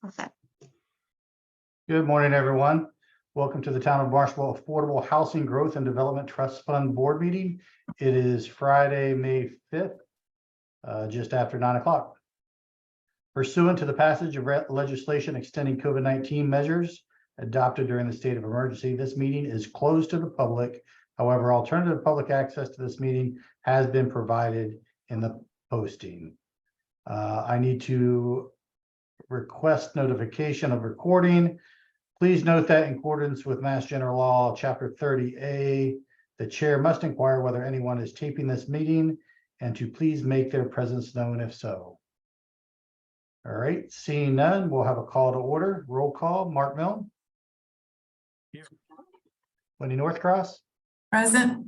Okay. Good morning, everyone. Welcome to the Town of Barnstable Affordable Housing Growth and Development Trust Fund Board Meeting. It is Friday, May 5th, just after 9 o'clock. Pursuant to the passage of legislation extending COVID-19 measures adopted during the state of emergency, this meeting is closed to the public. However, alternative public access to this meeting has been provided in the posting. I need to request notification of recording. Please note that in accordance with Mass General Law, Chapter 30A, the chair must inquire whether anyone is taping this meeting and to please make their presence known if so. All right, seeing none, we'll have a call to order. Roll call, Mark Milne. Here. Wendy Northcross. Present.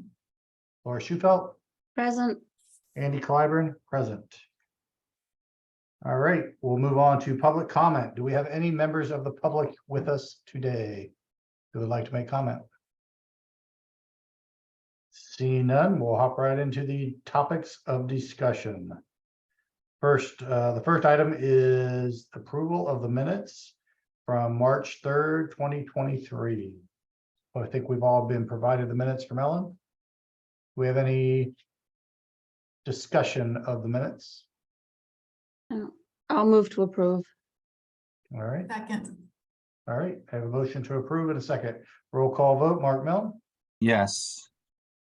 Laura Schufelt. Present. Andy Clyburn, present. All right, we'll move on to public comment. Do we have any members of the public with us today who would like to make comment? Seeing none, we'll hop right into the topics of discussion. First, the first item is approval of the minutes from March 3rd, 2023. Well, I think we've all been provided the minutes from Ellen. Do we have any discussion of the minutes? I'll move to approve. All right. Second. All right, I have a motion to approve in a second. Roll call vote, Mark Milne, Yes.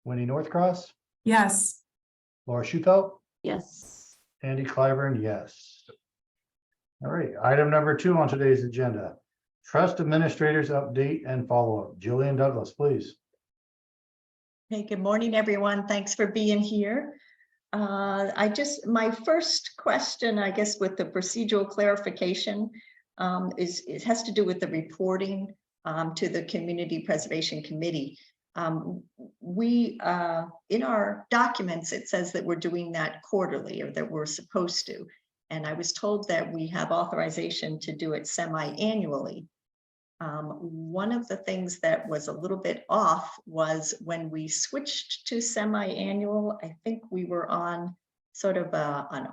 Wendy Northcross, Yes. Laura Schufelt, Yes. Andy Clyburn, yes. All right, item number 2 on today's agenda. Trust administrators update and follow-up. Jillian Douglas, please. Hey, good morning, everyone. Thanks for being here. My first question, I guess, with the procedural clarification it has to do with the reporting to the Community Preservation Committee. We in our documents, it says that we're doing that quarterly, or that we're supposed to. And I was told that we have authorization to do it semi-annually. One of the things that was a little bit off was when we switched to semi-annual. I think we were on sort of an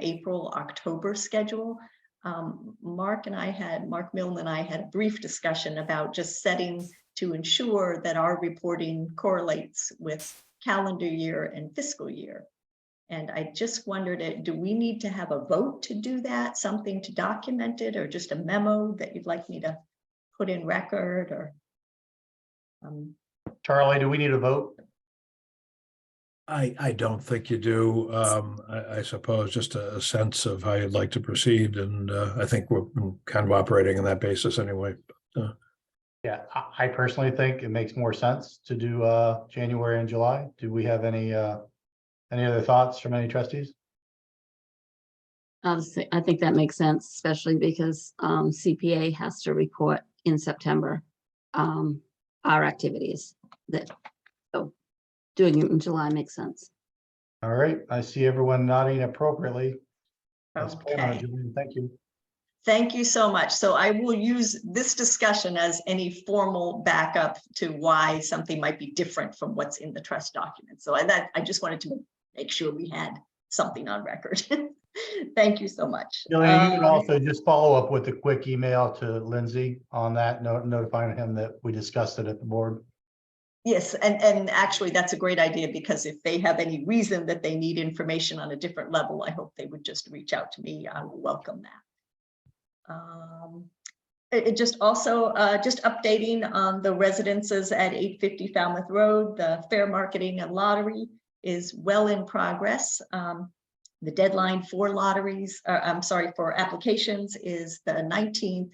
April, October schedule. Mark Milne and I had a brief discussion about just setting to ensure that our reporting correlates with calendar year and fiscal year. And I just wondered, do we need to have a vote to do that, something to document it, or just a memo that you'd like me to put in record? Or Charlie, do we need a vote? I don't think you do. I suppose just a sense of how you'd like to proceed. And I think we're kind of operating on that basis anyway. Yeah, I personally think it makes more sense to do January and July. Do we have any other thoughts from any trustees? I think that makes sense, especially because CPA has to report in September our activities. So doing it in July makes sense. All right, I see everyone nodding appropriately. Let's plan on it, okay. Jillian. Thank you. Thank you so much. So I will use this discussion as any formal backup to why something might be different from what's in the trust document. So I just wanted to make sure we had something on record. Thank you so much. Jillian, you can also just follow up with a quick email to Lindsay on that, notifying him that we discussed it at the board. Yes, and actually that's a great idea, because if they have any reason that they need information on a different level, I hope they would just reach out to me. I will welcome that. Just updating on the residences at 850 Falmouth Road. The fair marketing and lottery is well in progress. The deadline for for applications is the 19th.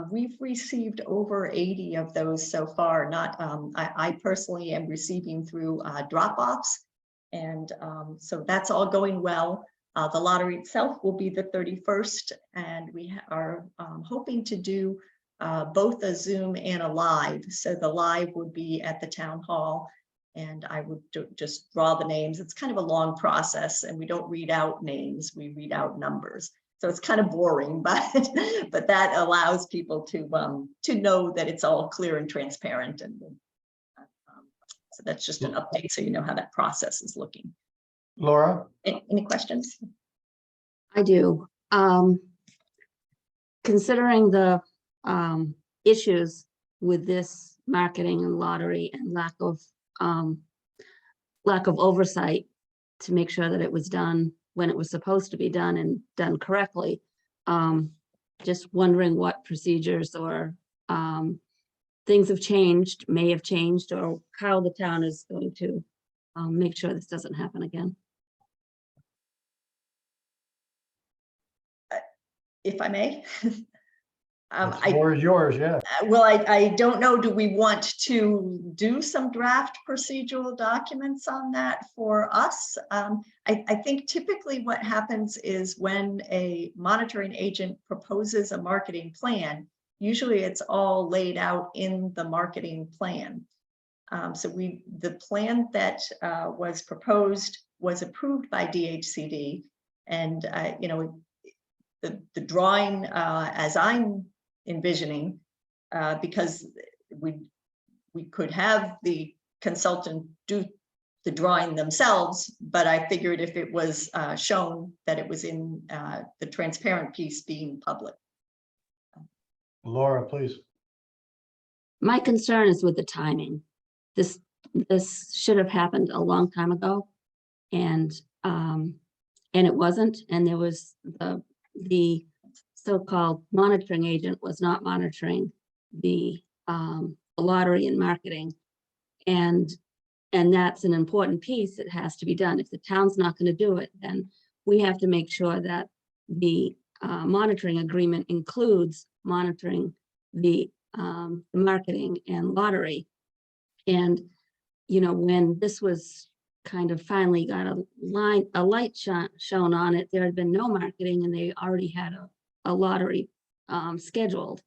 We've received over 80 of those so far. I personally am receiving through drop-offs, and so that's all going well. The lottery itself will be the 31st, and we are hoping to do both a Zoom and a live. So the live would be at the town hall, and I would just draw the names. It's kind of a long process, and we don't read out names, we read out numbers. So it's kind of boring, but that allows people to know that it's all clear and transparent. And so that's just an update, so you know how that process is looking. Laura? Any questions? I do. considering the issues with this marketing and lottery and lack of oversight to make sure that it was done when it was supposed to be done and done correctly. Just wondering what procedures or things have changed, may have changed, or how the town is going to make sure this doesn't happen again. If I may. The floor is yours, yeah. Well, I don't know, do we want to do some draft procedural documents on that for us? I think typically what happens is when a monitoring agent proposes a marketing plan, usually it's all laid out in the marketing plan. So the plan that was proposed was approved by DHCD, and you know, the drawing as I'm envisioning, because we could have the consultant do the drawing themselves, but I figured if it was shown that it was in the transparent piece being public. Laura, please. My concern is with the timing. This should have happened a long time ago, and it wasn't. And there was the so-called monitoring agent was not monitoring the lottery and marketing, and that's an important piece. It has to be done. If the town's not going to do it, then we have to make sure that the monitoring agreement includes monitoring the marketing and lottery. And you know, when this was kind of finally got a light shown on it, there had been no marketing, and they already had a lottery scheduled.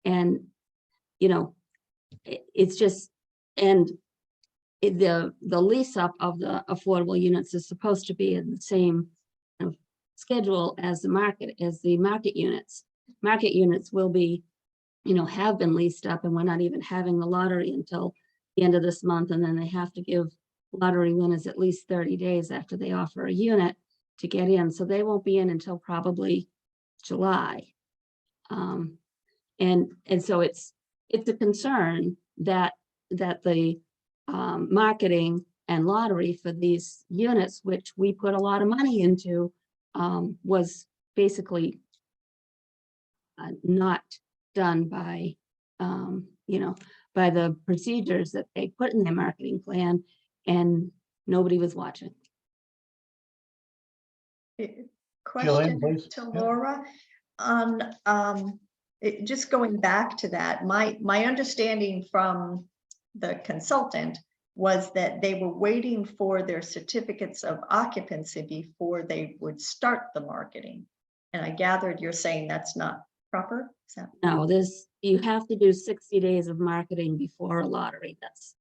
And you know, it's just, and the lease up of the affordable units is supposed to be in the same schedule as the market units. Market units will be, you know, have been leased up, and we're not even having the lottery until the end of this month, and then they have to give lottery winners at least 30 days after they offer a unit to get in. So they won't be in until probably July. And so it's a concern that the marketing and lottery for these units, which we put a lot of money into, was basically not done by, you know, by the procedures that they put in their marketing plan, and nobody was watching. Question please. to Yeah. Laura on just going back to that. My understanding from the consultant was that they were waiting for their certificates of occupancy before they would start the marketing. And I gathered you're saying that's not proper? Is that... No, you have to do 60 days of marketing before a lottery. That's,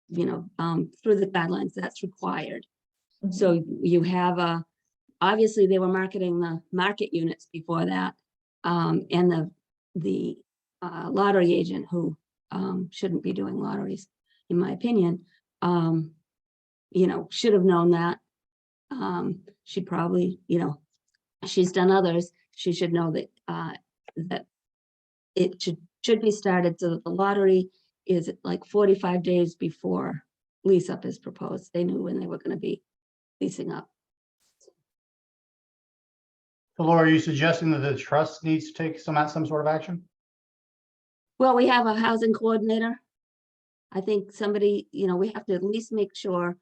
you know, through the guidelines, that's required. Mhm. So you have obviously they were marketing the market units before that, and the lottery agent, who shouldn't be doing lotteries, in my opinion, you know, should have known that. She probably, you know, she's done others. She should know that that it should be started, so that the lottery is like 45 days before lease up is proposed. They knew when they were going to be leasing up. So Laura, are you suggesting that the trust needs to take some sort of action? Well, we have a housing coordinator. I think somebody, you know, we have to at least make sure,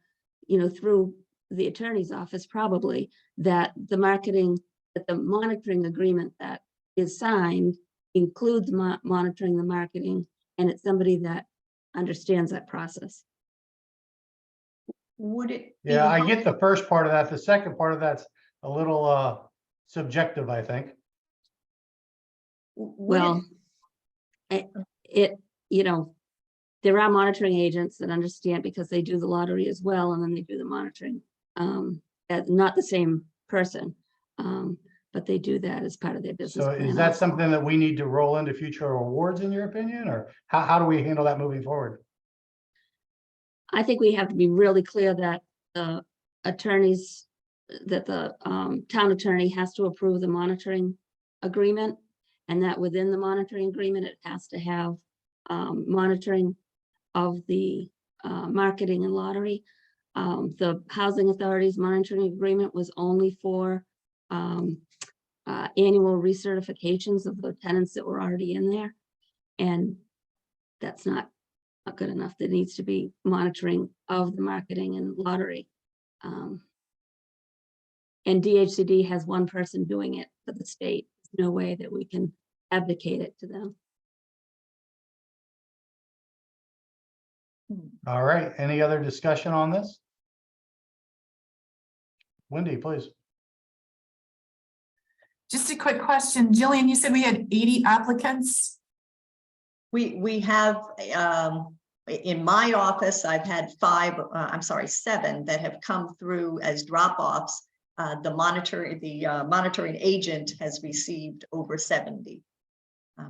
you know, through the attorney's office probably, that the monitoring agreement that is signed includes monitoring the marketing, and it's somebody that understands that process. Would it? Yeah, I get the first part of that. The second part of that's a little subjective, I think. Well, you know, there are monitoring agents that understand, because they do the lottery as well, and then they do the monitoring. Not the same person, but they do that as part of their business So plan is that also. something that we need to roll into future awards, in your opinion, or how do we handle that moving forward? I think we have to be really clear that the attorneys, that the town attorney has to approve the monitoring agreement. and that within the monitoring agreement, it has to have monitoring of the marketing and lottery. The Housing Authority's monitoring agreement was only for annual recertifications of the tenants that were already in there. And that's not good enough. There needs to be monitoring of the marketing and lottery. And DHCD has one person doing it for the state. There's no way that we can advocate it to them. All right, any other discussion on this? Wendy, please. Just a quick question. Jillian, you said we had 80 applicants. We have, in my office, I've had 7 that have come through as drop-offs. The monitoring agent has received over 70.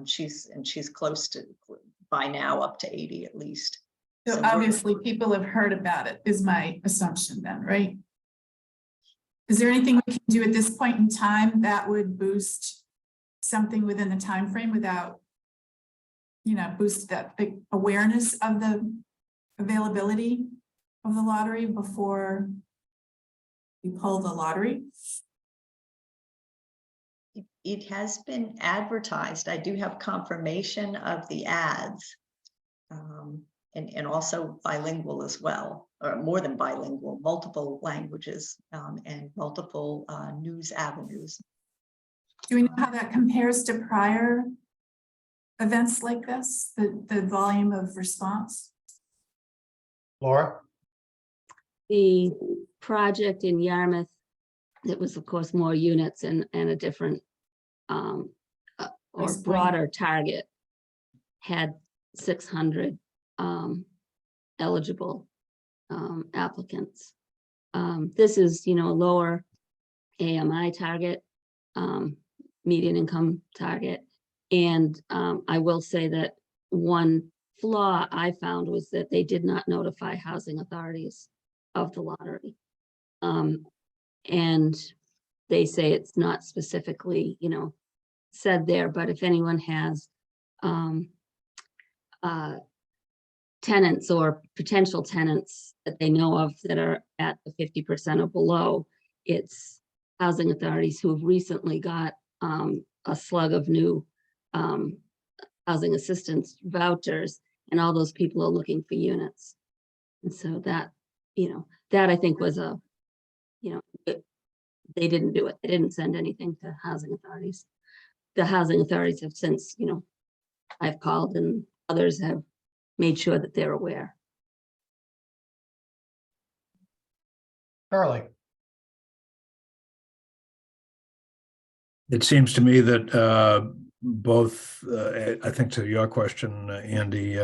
She's close to, by now, up to 80 at least. So obviously people have heard about it, is my assumption then, right? Is there anything we can do at this point in time that would boost something within the time frame without, boost that awareness of the availability of the lottery before we pull the lottery? It has been advertised. I do have confirmation of the ads. And also bilingual as well, or more than bilingual, multiple languages and multiple news avenues. Do we know how that compares to prior events like this, the volume of response? Laura? The project in Yarmouth, it was of course more units and a different or broader target, had 600 eligible applicants. This is, a lower AMI target, median income target. And I will say that one flaw I found was that they did not notify housing authorities of the lottery. And they say it's not specifically, said there, but if anyone has tenants or potential tenants that they know of that are at the 50% or below, it's housing authorities who have recently got a slug of new housing assistance vouchers, and all those people are looking for units. And so that, that I think was they didn't do it. They didn't send anything to housing authorities. The housing authorities have since, I've called and others have made sure that they're aware. Charlie? It seems to me that both, I think to your question, Andy,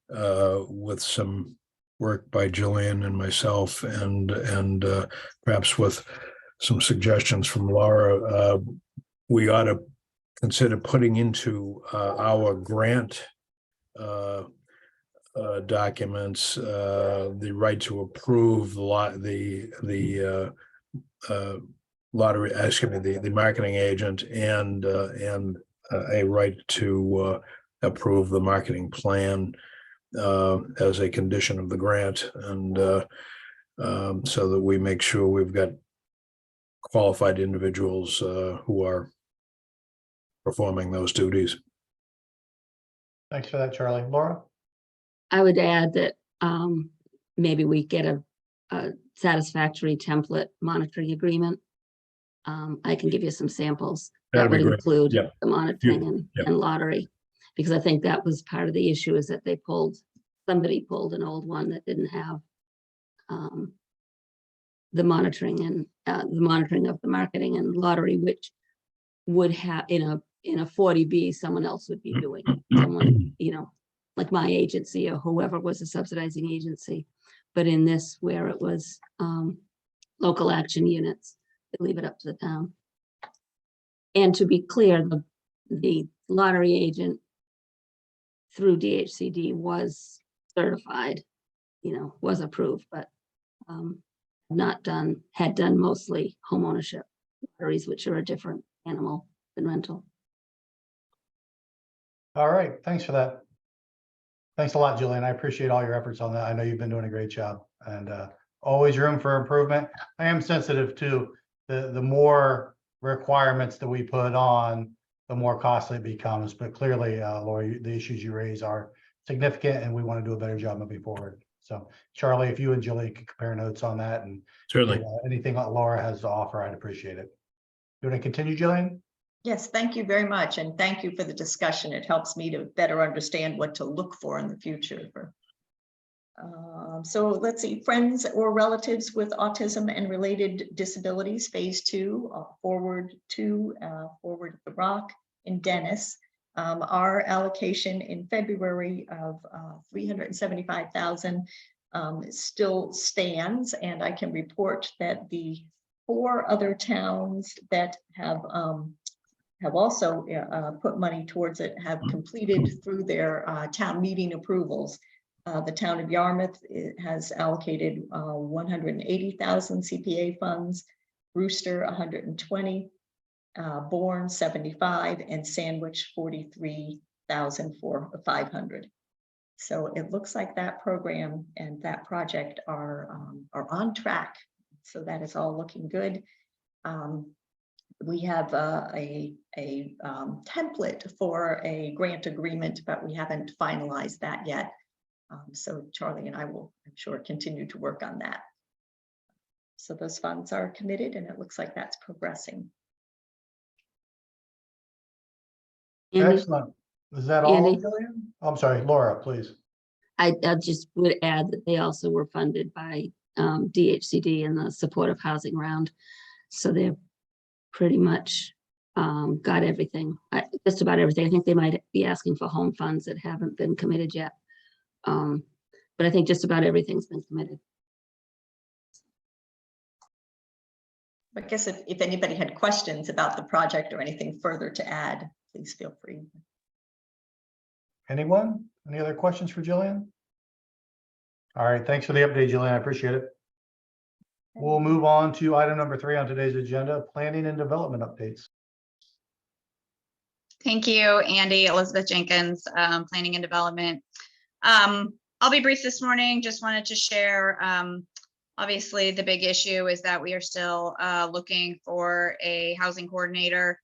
with some work by Jillian and myself, and perhaps with some suggestions from Laura, we ought to consider putting into our grant documents the right to approve the lottery, the marketing agent, and a right to approve the marketing plan as a condition of the grant, and so that we make sure we've got qualified individuals who are performing those duties. Thanks for that, Charlie. Laura? I would add that maybe we get a satisfactory template monitoring agreement. I can give you some samples that That'd be would great. include Yep. the monitoring Yep. and lottery, because I think that was part of the issue, is that somebody pulled an old one that didn't have the monitoring and the monitoring of the marketing and lottery, which would have in a 40B, someone else would be doing it. Someone, like my agency or whoever was a subsidizing agency. But in this, where it was local action units, they leave it up to the town. And to be clear, the lottery agent through DHCD was certified, was approved, but had done mostly home ownership lotteries, which are a different animal than rental. All right, thanks for that. Thanks a lot, Jillian. I appreciate all your efforts on that. I know you've been doing a great job, and always room for improvement. I am sensitive to the more requirements that we put on, the more costly it becomes. But clearly, Lori, the issues you raise are significant, and we want to do a better job moving forward. So, Charlie, if you and Jillian could compare notes on that, and Certainly. anything that Laura has to offer, I'd appreciate it. You want to continue, Jillian? Yes, thank you very much, and thank you for the discussion. It helps me to better understand what to look for in the future. So let's see, friends or relatives with autism and related disabilities, phase 2, forward at the Rock in Dennis. Our allocation in February of 375,000 still stands, and I can report that the 4 other towns that have also put money towards it have completed through their town meeting approvals. The town of Yarmouth has allocated 180,000 CPA funds, Brewster 120, Bourne 75, and Sandwich 43,500. So it looks like that program and that project are on track. So that is all looking good. We have a template for a grant agreement, but we haven't finalized that yet. So Charlie and I will, I'm sure, continue to work on that. So those funds are committed, and it looks like that's progressing. Andy, Excellent. Is that all, Andy? Jillian? I'm sorry, Laura, please. I just would add that they also were funded by DHCD in the supportive housing round. So they're pretty much got everything, just about everything. I think they might be asking for home funds that haven't been committed yet. But I think just about everything's been committed. I guess if anybody had questions about the project or anything further to add, please feel free. Anyone? Any other questions for Jillian? All right, thanks for the update, Jillian. I appreciate it. We'll move on to item number 3 on today's agenda, planning and development updates. Thank you, Andy. Elizabeth Jenkins, Planning and Development. I'll be brief this morning. Just wanted to share, obviously the big issue is that we are still looking for a housing coordinator.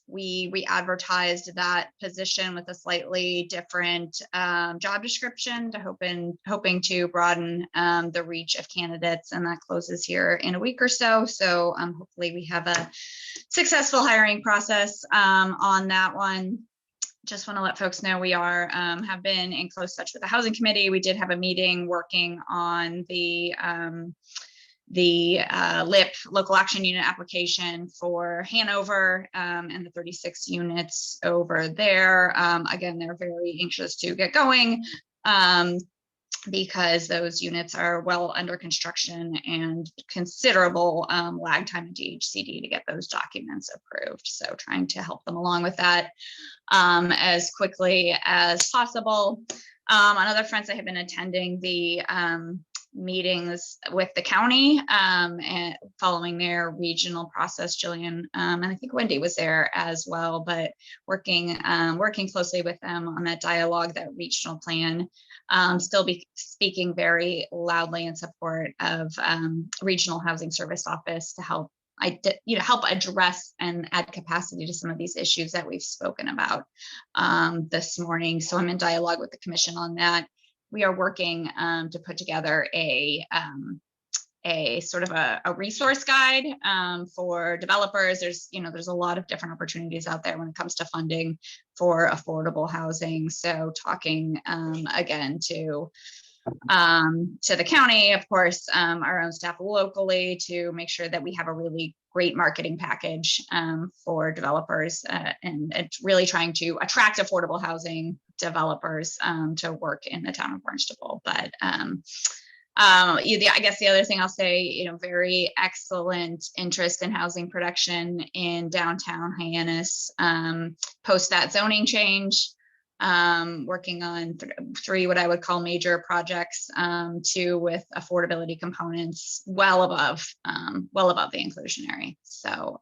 We advertised that position with a slightly different job description to hoping to broaden the reach of candidates, and that closes here in a week or so. So hopefully we have a successful hiring process on that one. Just want to let folks know we are have been in close touch with the housing committee. We did have a meeting working on the LIP, local action unit application for Hanover and the 36 units over there. Again, they're very anxious to get going because those units are well under construction and considerable lag time in DHCD to get those documents approved. So trying to help them along with that as quickly as possible. On other fronts, I have been attending the meetings with the county and following their regional process. Jillian and I think Wendy was there as well, but working closely with them on that dialogue, that regional plan. Still be speaking very loudly in support of regional housing service office to help help address and add capacity to some of these issues that we've spoken about this morning. So I'm in dialogue with the commission on that. We are working to put together a sort of a resource guide for developers. There's a lot of different opportunities out there when it comes to funding for affordable housing. So talking again to the county, of course, our own staff locally, to make sure that we have a really great marketing package for developers and really trying to attract affordable housing developers to work in the town of Barnstable. But I guess the other thing I'll say, very excellent interest in housing production in downtown Hyannis post that zoning change. working on three what I would call major projects, two with affordability components well above the inclusionary. So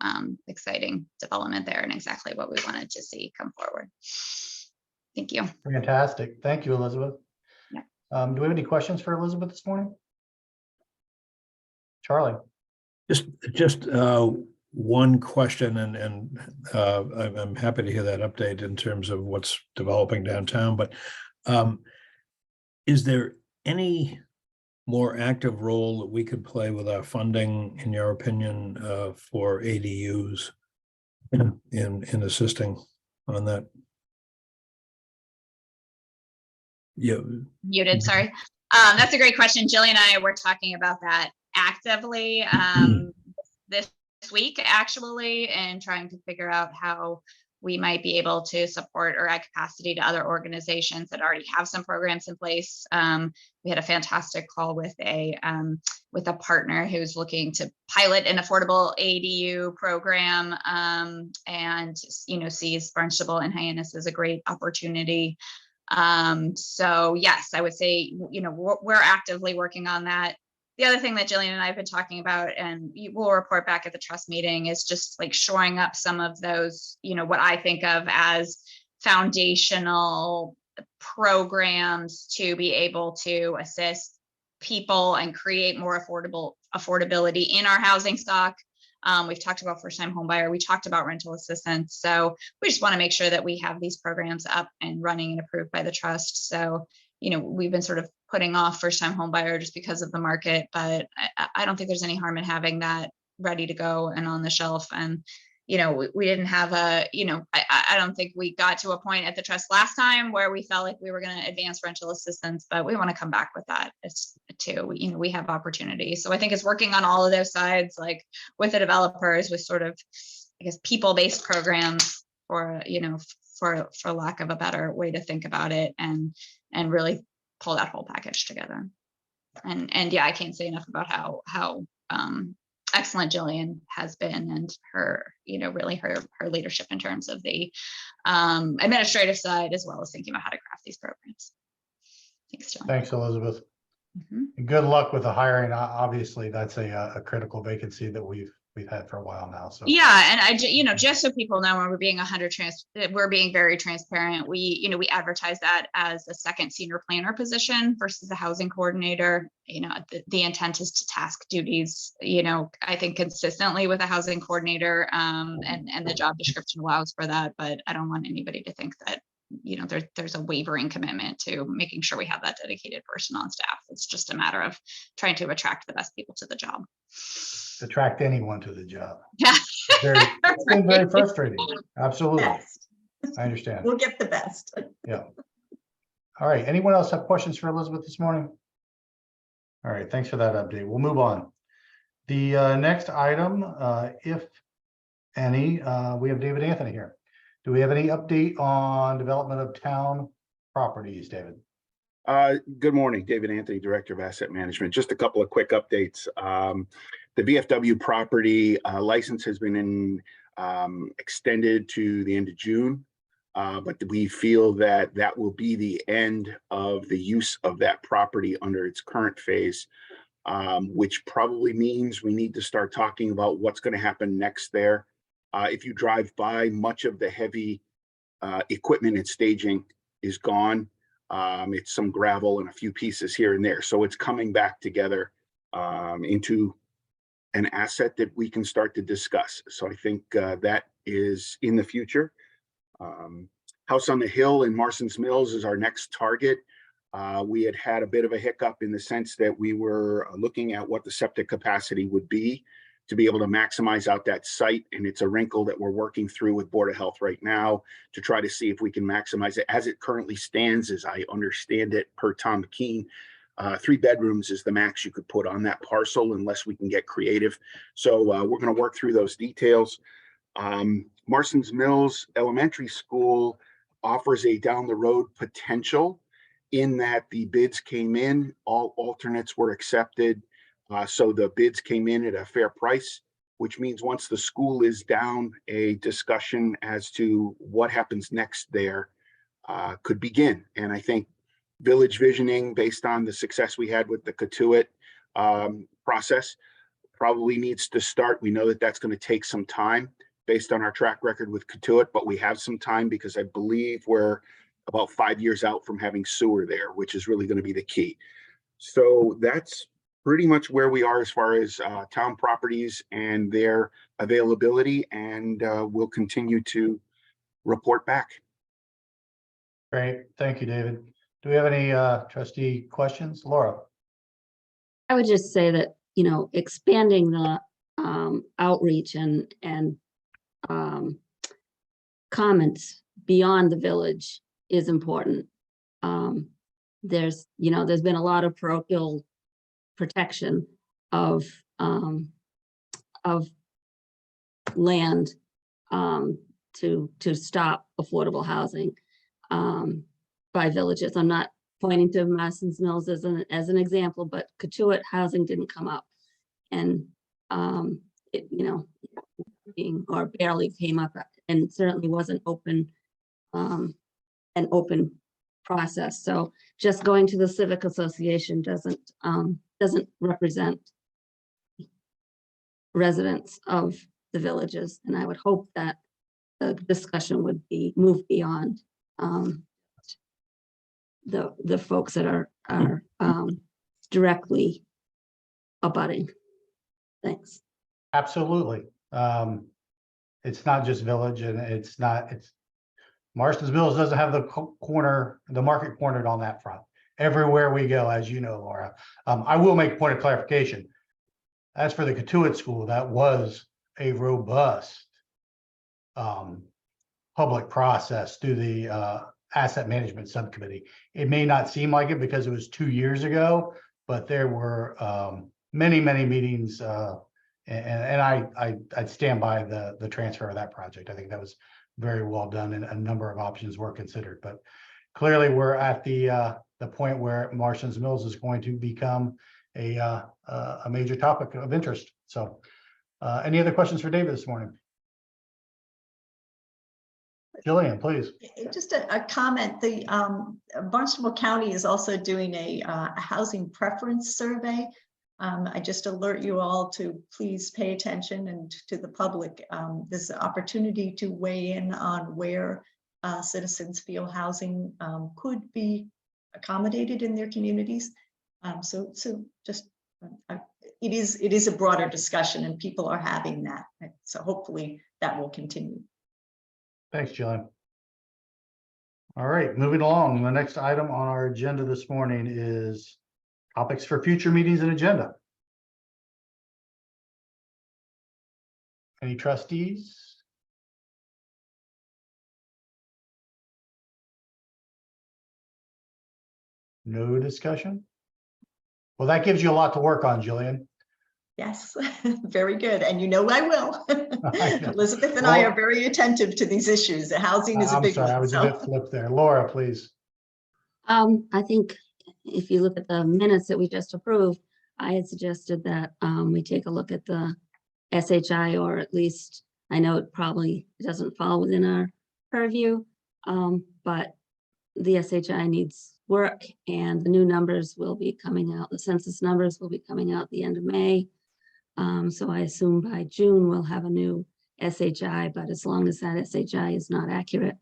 exciting development there and exactly what we wanted to see come forward. Thank you. Fantastic. Thank you, Elizabeth. Yeah. Do we have any questions for Elizabeth this morning? Charlie? Just one question, and I'm happy to hear that update in terms of what's developing downtown, but is there any more active role that we could play with our funding, in your opinion, for ADUs in assisting on that? Yeah. Muted, sorry. That's a great question. Jillian and I were talking about that actively this week, actually, and trying to figure out how we might be able to support or add capacity to other organizations that already have some programs in place. We had a fantastic call with a partner who's looking to pilot an affordable ADU program, and sees Barnstable and Hyannis as a great opportunity. So yes, I would say, we're actively working on that. The other thing that Jillian and I have been talking about, and we'll report back at the trust meeting, is just like shoring up some of those, what I think of as foundational programs to be able to assist people and create more affordability in our housing stock. We've talked about first-time home buyer. We talked about rental assistance. So we just want to make sure that we have these programs up and running and approved by the trust. So, we've been sort of putting off first-time home buyer just because of the market, but I don't think there's any harm in having that ready to go and on the shelf. And, we didn't have I don't think we got to a point at the trust last time where we felt like we were going to advance rental assistance, but we want to come back with that too. We have opportunities. So I think it's working on all of those sides, like with the developers, with sort of, I guess, people-based programs, for lack of a better way to think about it, and really pull that whole package together. And yeah, I can't say enough about how excellent Jillian has been, and her, really her leadership in terms of the administrative side, as well as thinking about how to craft these programs. Thanks, Jillian. Thanks, Elizabeth. Mhm. And good luck with the hiring. Obviously, that's a critical vacancy that we've had for a while now. So Yeah, and just so people know, when we're being we're being very transparent. We advertise that as a second senior planner position versus a housing coordinator. The intent is to task duties, I think consistently with a housing coordinator, and the job description allows for that. But I don't want anybody to think that, there's a wavering commitment to making sure we have that dedicated person on staff. It's just a matter of trying to attract the best people to the job. attract anyone to the job. Yeah. It's been very frustrating. Absolutely. Best. I understand. We'll get the best. Yeah. All right. Anyone else have questions for Elizabeth this morning? All right. Thanks for that update. We'll move on. The next item, if any, we have David Anthony here. Do we have any update on development of town properties, David? Good morning, David Anthony, Director of Asset Management. Just a couple of quick updates. The VFW property license has been extended to the end of June, but we feel that that will be the end of the use of that property under its current phase, which probably means we need to start talking about what's going to happen next there. If you drive by, much of the heavy equipment and staging is gone. It's some gravel and a few pieces here and there. So it's coming back together into an asset that we can start to discuss. So I think that is in the future. House on the Hill in Marston's Mills is our next target. We had a bit of a hiccup in the sense that we were looking at what the septic capacity would be to be able to maximize out that site. And it's a wrinkle that we're working through with Board of Health right now to try to see if we can maximize it. As it currently stands, as I understand it, per Tom McKean, 3 bedrooms is the max you could put on that parcel unless we can get creative. So we're going to work through those details. Marston's Mills Elementary School offers a down the road potential in that the bids came in, all alternates were accepted. So the bids came in at a fair price, which means once the school is down, a discussion as to what happens next there could begin. And I think village visioning, based on the success we had with the Katuitt process, probably needs to start. We know that that's going to take some time based on our track record with Katuitt, but we have some time because I believe we're about 5 years out from having sewer there, which is really going to be the key. So that's pretty much where we are as far as town properties and their availability, and we'll continue to report back. Great. Thank you, David. Do we have any trustee questions? Laura? I would just say that, you know, expanding the outreach and comments beyond the village is important. There's been a lot of parochial protection of land to stop affordable housing by villages. I'm not pointing to Marston's Mills as an example, but Katuitt housing didn't come up, and it, you know, or barely came up, and certainly wasn't an open process. So just going to the civic association doesn't represent residents of the villages, and I would hope that the discussion would be moved beyond the folks that are directly abutting. Thanks. Absolutely. It's not just village, and it's Marston's Mills doesn't have the market cornered on that front. Everywhere we go, as you know, Laura. I will make a point of clarification. As for the Katuitt School, that was a robust public process through the asset management subcommittee. It may not seem like it because it was 2 years ago, but there were many meetings, and I'd stand by the transfer of that project. I think that was very well done, and a number of options were considered. But clearly, we're at the point where Marston's Mills is going to become a major topic of interest. So, any other questions for David this morning? Jillian, please. Just a comment. The Barnstable County is also doing a housing preference survey. I just alert you all to please pay attention, and to the public. There's an opportunity to weigh in on where citizens feel housing could be accommodated in their communities. So just it is a broader discussion, and people are having that. So hopefully that will continue. Thanks, Jillian. All right, moving along. The next item on our agenda this morning is topics for future meetings and agenda. Any trustees? No discussion? Well, that gives you a lot to work on, Jillian. Yes, very good. And you know I will. I know. Elizabeth and I are very attentive to these issues. The housing is a I'm big sorry, one. I was a bit flipped there. Laura, please. I think if you look at the minutes that we just approved, I had suggested that we take a look at the SHI, or at least, I know it probably doesn't fall within our purview, but the SHI needs work, and the new numbers will be coming out. The census numbers will be coming out at the end of May. So I assume by June we'll have a new SHI, but as long as that SHI is not accurate,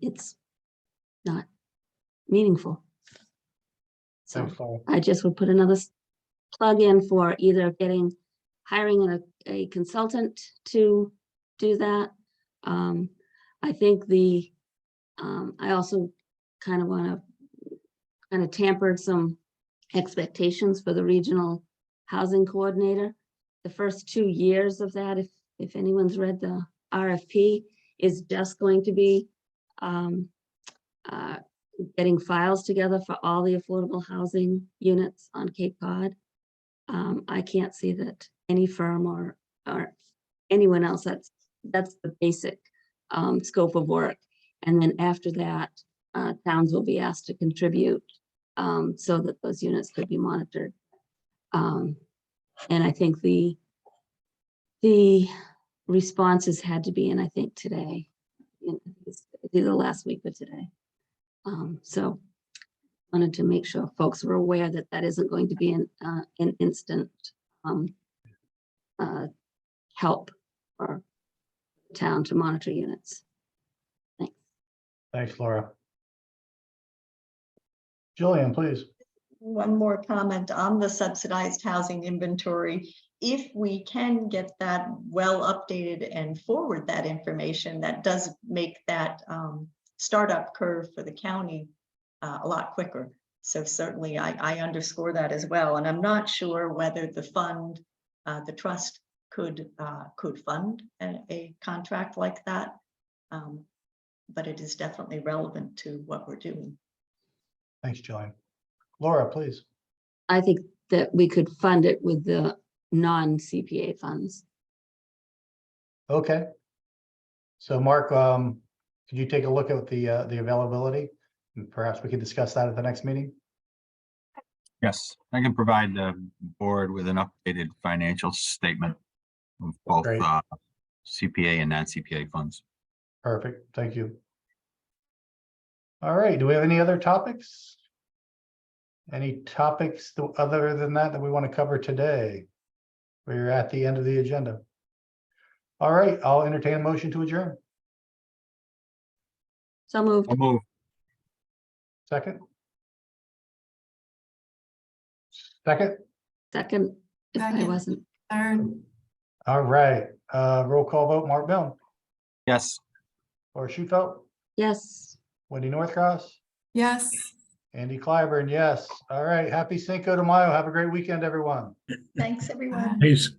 it's not meaningful. So Thanks, Laura. I just would put another plug in for either hiring a consultant to do that. I think I also kind of want to tamper some expectations for the regional housing coordinator. The first 2 years of that, if anyone's read the RFP, is just going to be getting files together for all the affordable housing units on Cape Cod. I can't see that any firm or anyone else, that's the basic scope of work. And then after that, towns will be asked to contribute so that those units could be monitored. And I think the responses had to be in, I think, today, either last week or today. So wanted to make sure folks were aware that that isn't going to be an instant help for the town to monitor units. Thanks. Thanks, Laura. Jillian, please. One more comment on the subsidized housing inventory. If we can get that well updated and forward that information, that does make that startup curve for the county a lot quicker. So certainly I underscore that as well. And I'm not sure whether the fund, the trust could fund a contract like that. But it is definitely relevant to what we're doing. Thanks, Jillian. Laura, please. I think that we could fund it with the non-CPA funds. Okay. So Mark, could you take a look at the availability? And perhaps we could discuss that at the next meeting. Yes, I can provide the board with an updated financial statement of both Great. CPA and non-CPA funds. Perfect. Thank you. All right. Do we have any other topics? Any topics other than that we want to cover today? We're at the end of the agenda. All right. I'll entertain a motion to adjourn. So moved. I'll move. Second. Second. Second, if I Second. wasn't. Third, All right. Roll call vote. Mark Milne, Yes. Laura Schufelt, Yes. Wendy Northcross, yes. Andy Clyburn. Yes. All right. Happy Cinco de Mayo. Have a great weekend, everyone. Thanks, everyone. Peace.